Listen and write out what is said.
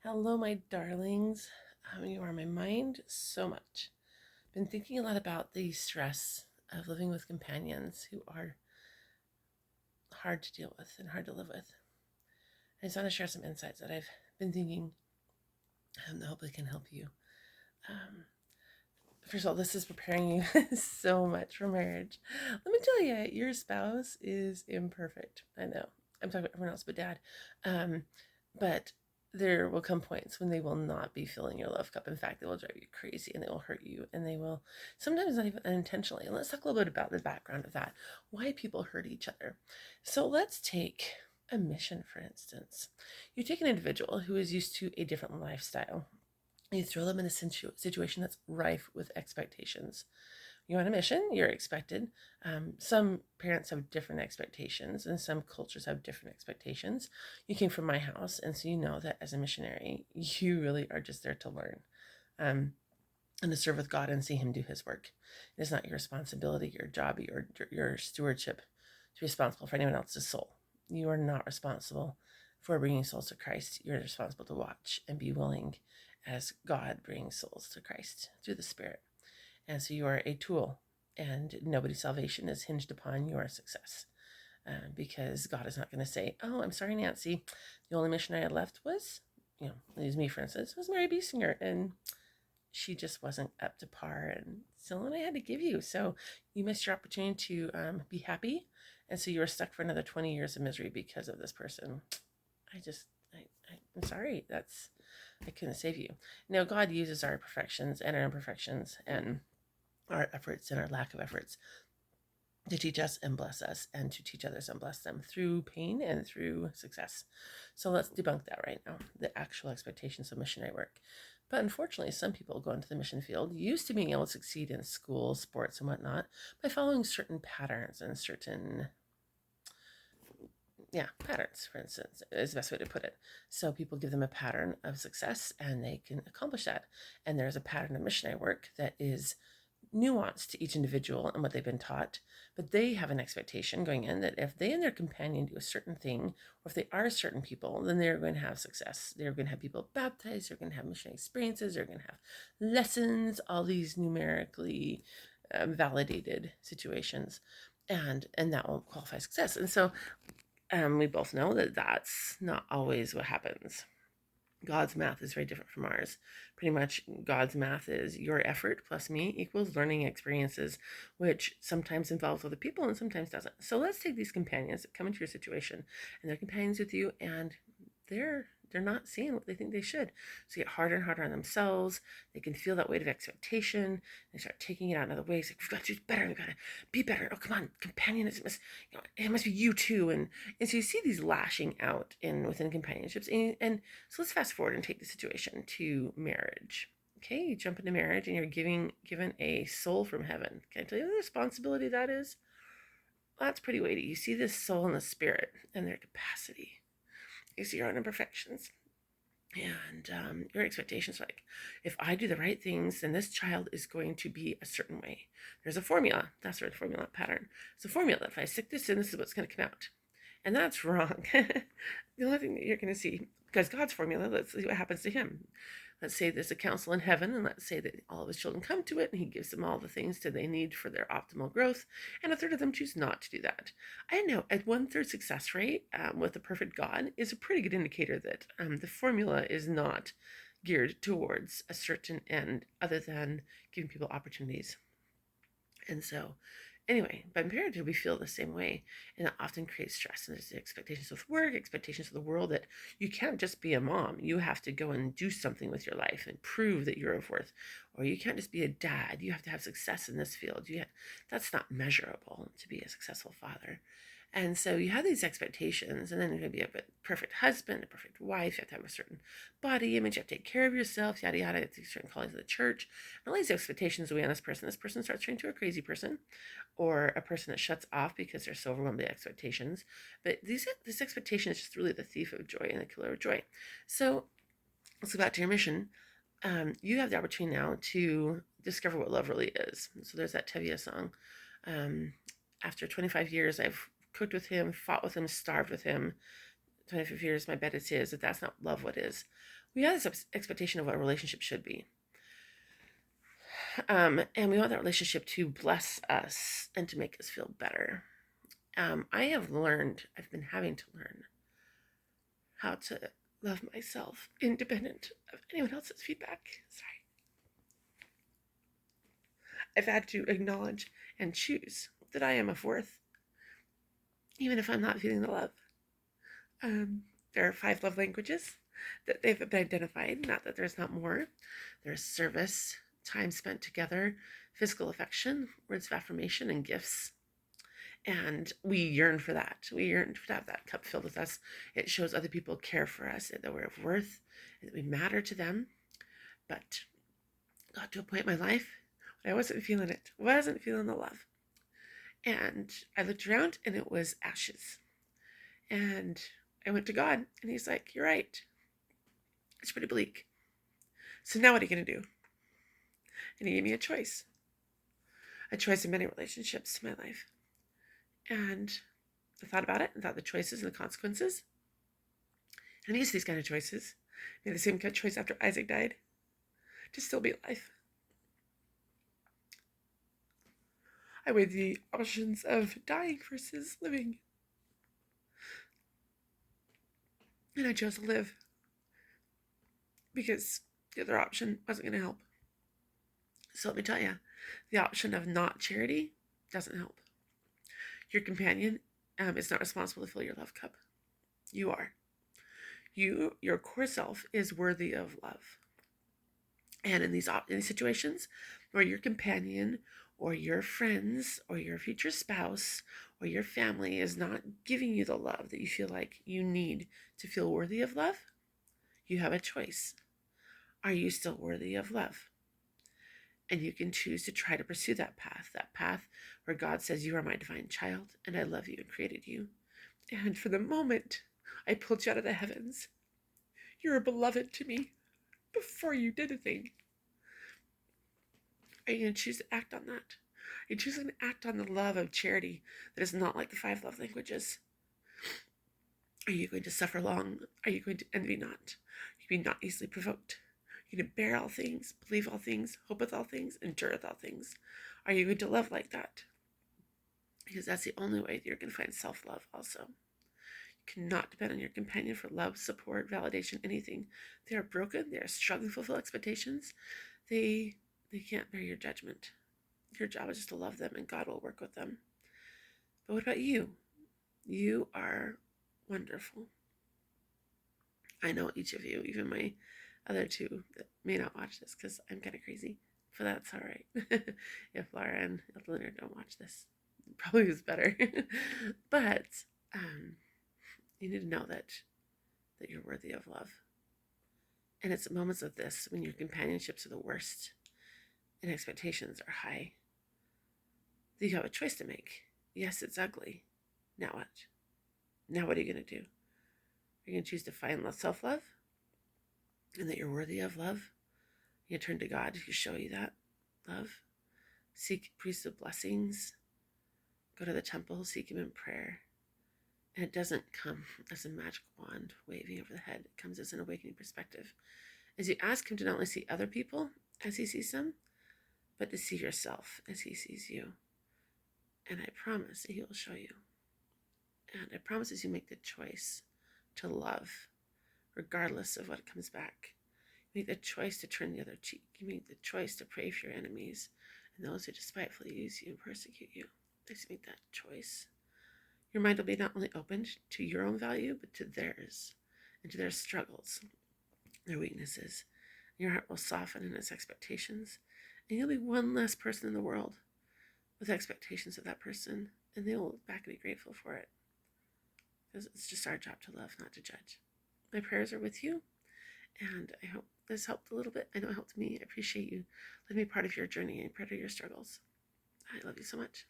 Hello, my darlings. You are my mind so much. Been thinking a lot about the stress of living with companions who are hard to deal with and hard to live with. I just want to share some insights that I've been thinking and hope they can help you. Um, First of all, this is preparing you so much for marriage. Let me tell you, your spouse is imperfect. I know. I'm talking about everyone else but dad. But there will come points when they will not be filling your love cup. In fact, they will drive you crazy and they will hurt you and they will sometimes not even unintentionally. And let's talk a little bit about the background of that, why people hurt each other. So let's take a mission, for instance. You take an individual who is used to a different lifestyle. You throw them in a situation that's rife with expectations. You're on a mission, you're expected. Some parents have different expectations, and some cultures have different expectations. You came from my house, and so you know that as a missionary, you really are just there to learn um, and to serve with God and see Him do His work. It is not your responsibility, your job, your stewardship to be responsible for anyone else's soul. You are not responsible for bringing souls to Christ. You're responsible to watch and be willing as God brings souls to Christ through the Spirit. And so you are a tool, and nobody's salvation is hinged upon your success. Because God is not going to say, "Oh, I'm sorry, Nancy. The only missionary I left was, use me for instance, was Mary Biesinger, and she just wasn't up to par, and so I had to give you. So you missed your opportunity to be happy, and so you were stuck for another 20 years of misery because of this person. I just, I'm sorry. I couldn't save you. Now, God uses our perfections and our imperfections and our efforts and our lack of efforts to teach us and bless us and to teach others and bless them through pain and through success. So let's debunk that right now, the actual expectations of missionary work. But unfortunately, some people go into the mission field used to being able to succeed in school, sports, and whatnot by following certain patterns and certain patterns, for instance, is the best way to put it. So people give them a pattern of success and they can accomplish that. And there's a pattern of missionary work that is nuanced to each individual and what they've been taught, but they have an expectation going in that if they and their companion do a certain thing, or if they are certain people, then they're going to have success. They're going to have people baptized, they're going to have missionary experiences, they're going to have lessons, all these numerically validated situations, and that will qualify success. And so we both know that that's not always what happens. God's math is very different from ours. Pretty much, God's math is your effort plus me equals learning experiences, which sometimes involves other people and sometimes doesn't. So let's take these companions that come into your situation and they're companions with you, and they're not seeing what they think they should. So they get harder and harder on themselves. They can feel that weight of expectation. They start taking it out in other ways. Like, we've got to do better. We've got to be better. Oh, come on, companion. It must be you too. And so you see these lashing out within companionships. And so let's fast forward and take the situation to marriage. Okay, you jump into marriage and you're given a soul from heaven. Can I tell you the responsibility that is? Well, that's pretty weighty. You see this soul and the spirit and their capacity. You see your own imperfections. And your expectations, like, if I do the right things, then this child is going to be a certain way. There's a formula. That's the formula pattern. It's a formula that if I stick this in, this is what's going to come out. And that's wrong. The only thing that you're going to see, because God's formula, let's see what happens to him. Let's say there's a council in heaven, and let's say that all of his children come to it, and he gives them all the things that they need for their optimal growth, and a third of them choose not to do that. I know a 1/3 success rate with a perfect God is a pretty good indicator that the formula is not geared towards a certain end other than giving people opportunities. And so, anyway, by parenthood, we feel the same way, and that often creates stress. And there's expectations with work, expectations of the world that you can't just be a mom. You have to go and do something with your life and prove that you're of worth. Or you can't just be a dad. You have to have success in this field. That's not measurable to be a successful father. And so you have these expectations, and then you're going to be a perfect husband, a perfect wife. You have to have a certain body image. You have to take care of yourself, yada, yada. You have to certain callings of the church. And all these expectations weigh on this person. This person starts turning into a crazy person or a person that shuts off because they're so overwhelmed by expectations. But this expectation is just really the thief of joy and the killer of joy. So let's go back to your mission. You have the opportunity now to discover what love really is. So there's that Tevye song. After 25 years, I've cooked with him, fought with him, starved with him, 25 years, my bed is his, if that's not love, what is? We have this expectation of what a relationship should be. And we want that relationship to bless us and to make us feel better. I've been having to learn how to love myself independent of anyone else's feedback. Sorry. I've had to acknowledge and choose that I am of worth, even if I'm not feeling the love. There are 5 love languages that they've been identified, not that there's not more. There's service, time spent together, physical affection, words of affirmation, and gifts. And we yearn for that. We yearn to have that cup filled with us. It shows other people care for us, that we're of worth, and that we matter to them. But got to a point in my life when I wasn't feeling it, wasn't feeling the love. And I looked around and it was ashes. And I went to God and he's like, you're right. It's pretty bleak. So now what are you going to do? And he gave me a choice in many relationships in my life. And I thought about it and thought the choices and the consequences. And I used these kind of choices. I made the same kind of choice after Isaac died, to still be alive. I weighed the options of dying versus living. And I chose to live because the other option wasn't going to help. So let me tell you, the option of not charity doesn't help. Your companion is not responsible to fill your love cup. You are. Your core self is worthy of love. And in these situations where your companion or your friends or your future spouse or your family is not giving you the love that you feel like you need to feel worthy of love, you have a choice. Are you still worthy of love? And you can choose to try to pursue that path where God says, you are my divine child, and I love you and created you. And for the moment I pulled you out of the heavens, you were beloved to me before you did a thing. Are you going to choose to act on that? Are you choosing to act on the love of charity that is not like the 5 love languages? Are you going to suffer long? Are you going to envy not? Are you going to be not easily provoked? You're going to bear all things, believe all things, hope with all things, endure with all things. Are you going to love like that? Because that's the only way that you're going to find self-love also. You cannot depend on your companion for love, support, validation, anything. They are broken. They are struggling to fulfill expectations. They can't bear your judgment. Your job is just to love them and God will work with them. But what about you? You are wonderful. I know each of you, even my other 2 that may not watch this because I'm kind of crazy, but that's all right. If Laura and Leonard don't watch this, it probably is better. But you need to know that you're worthy of love. And it's moments of this when your companionships are the worst and expectations are high that you have a choice to make. Yes, it's ugly. Now what? Now what are you going to do? Are you going to choose to find self-love and that you're worthy of love? You turn to God to show you that love. Seek priests of blessings. Go to the temple, seek him in prayer. And it doesn't come as a magic wand waving over the head. It comes as an awakening perspective. As you ask him to not only see other people as he sees them, but to see yourself as he sees you. And I promise that he will show you. And I promise as you make the choice to love, regardless of what comes back, you make the choice to turn the other cheek. You make the choice to pray for your enemies and those who despitefully use you and persecute you. As you make that choice, your mind will be not only opened to your own value, but to theirs and to their struggles, their weaknesses. Your heart will soften in its expectations, and you'll be one less person in the world with expectations of that person, and they will look back and be grateful for it. Because it's just our job to love, not to judge. My prayers are with you, and I hope this helped a little bit. I know it helped me. I appreciate you letting me be part of your journey and part of your struggles. I love you so much.